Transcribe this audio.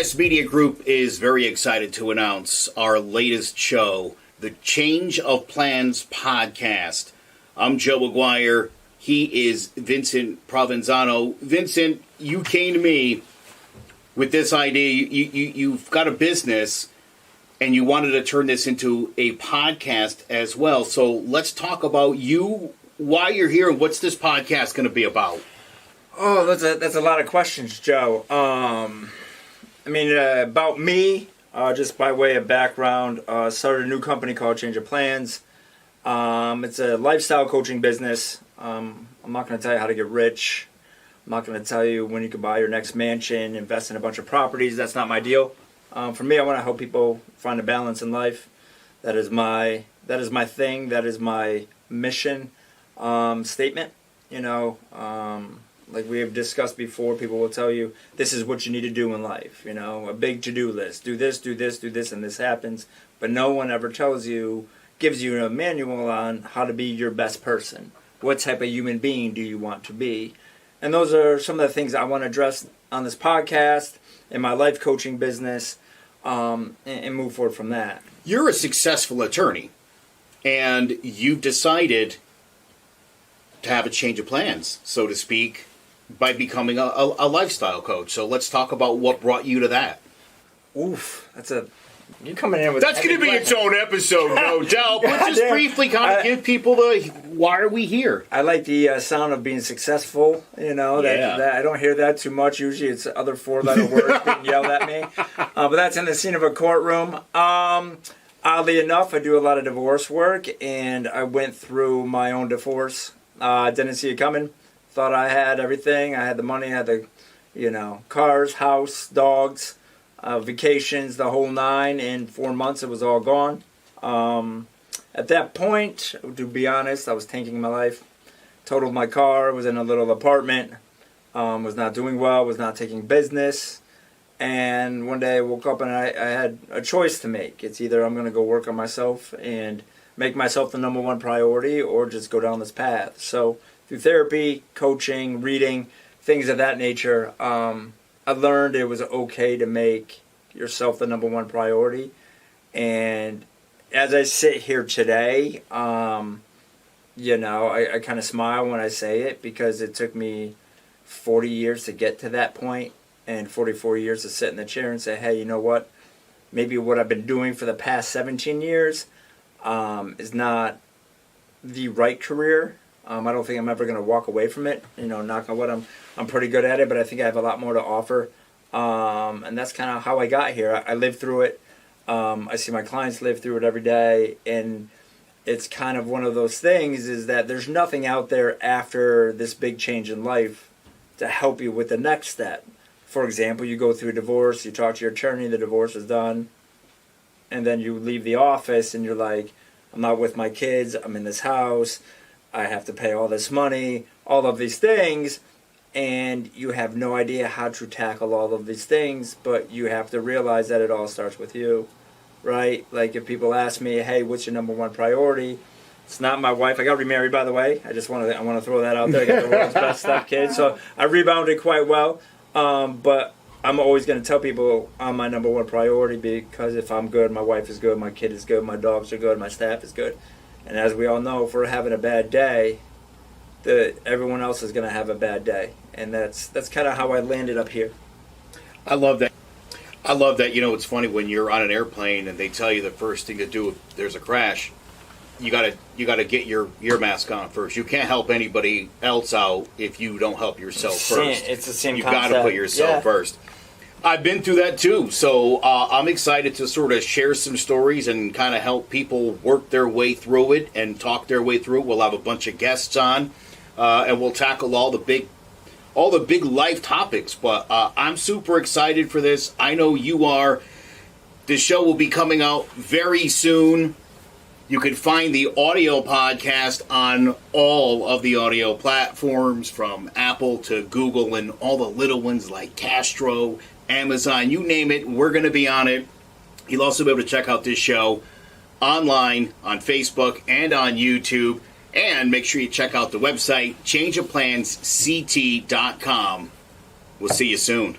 Press Media Group is very excited to announce our latest show, the Change of Plans podcast. I'm Joe Aguirre. He is Vincent Provenzano. Vincent, you came to me with this idea. You've got a business, and you wanted to turn this into a podcast as well. So let's talk about you, why you're here, and what's this podcast going to be about? Oh, that's a lot of questions, Joe. About me, just by way of background, started a new company called Change of Plans. It's a lifestyle coaching business. I'm not going to tell you how to get rich. I'm not going to tell you when you can buy your next mansion, invest in a bunch of properties. That's not my deal. For me, I want to help people find a balance in life. That is my thing. That is my mission statement. Like we have discussed before, people will tell you, this is what you need to do in life. A big to-do list. Do this, do this, do this, and this happens. But no one ever gives you a manual on how to be your best person. What type of human being do you want to be? And those are some of the things I want to address on this podcast, in my life coaching business, and move forward from that. You're a successful attorney, and you've decided to have a change of plans, so to speak, by becoming a lifestyle coach. So let's talk about what brought you to that. Oof, you coming in with that's going to be its own episode, no doubt. But just briefly kind of give people why are we here? I like the sound of being successful. That I don't hear that too much. Usually it's other four-letter words being yelled at me. But that's in the scene of a courtroom. Oddly enough, I do a lot of divorce work, and I went through my own divorce. Didn't see it coming. Thought I had everything. I had the money. I had the, cars, house, dogs, vacations, the whole nine. In 4 months, it was all gone. At that point, to be honest, I was tanking my life. Totaled my car. Was in a little apartment. Was not doing well. Was not taking business. And one day I woke up and I had a choice to make. It's either I'm going to go work on myself and make myself the number one priority, or just go down this path. So through therapy, coaching, reading, things of that nature, I learned it was okay to make yourself the number one priority. And as I sit here today, I kind of smile when I say it, because it took me 40 years to get to that point, and 44 years to sit in the chair and say, hey, you know what? Maybe what I've been doing for the past 17 years is not the right career. I don't think I'm ever going to walk away from it. Knock on wood, I'm pretty good at it, but I think I have a lot more to offer. And that's kind of how I got here. I lived through it. I see my clients live through it every day, and it's kind of one of those things is that there's nothing out there after this big change in life to help you with the next step. For example, you go through a divorce, you talk to your attorney, the divorce is done, and then you leave the office and you're like, I'm not with my kids, I'm in this house, I have to pay all this money, all of these things, and you have no idea how to tackle all of these things, but you have to realize that it all starts with you, right? Like if people ask me, hey, what's your number one priority? It's not my wife. I got remarried, by the way. I want to throw that out there. I got the world's best stepkid, so I rebounded quite well. But I'm always going to tell people I'm my number one priority, because if I'm good, my wife is good, my kid is good, my dogs are good, my staff is good. And as we all know, if we're having a bad day, everyone else is going to have a bad day. And that's kind of how I landed up here. I love that. It's funny when you're on an airplane and they tell you the first thing to do if there's a crash, you gotta get your mask on first. You can't help anybody else out if you don't help yourself first. It's the same you concept. You got to put yourself first. I've been through that too, so I'm excited to sort of share some stories and kind of help people work their way through it and talk their way through it. We'll have a bunch of guests on, and we'll tackle all the big life topics. But I'm super excited for this. I know you are. The show will be coming out very soon. You can find the audio podcast on all of the audio platforms, from Apple to Google and all the little ones like Castro, Amazon, you name it, we're going to be on it. You'll also be able to check out this show online on Facebook and on YouTube. And make sure you check out the website, changeofplansct.com. We'll see you soon.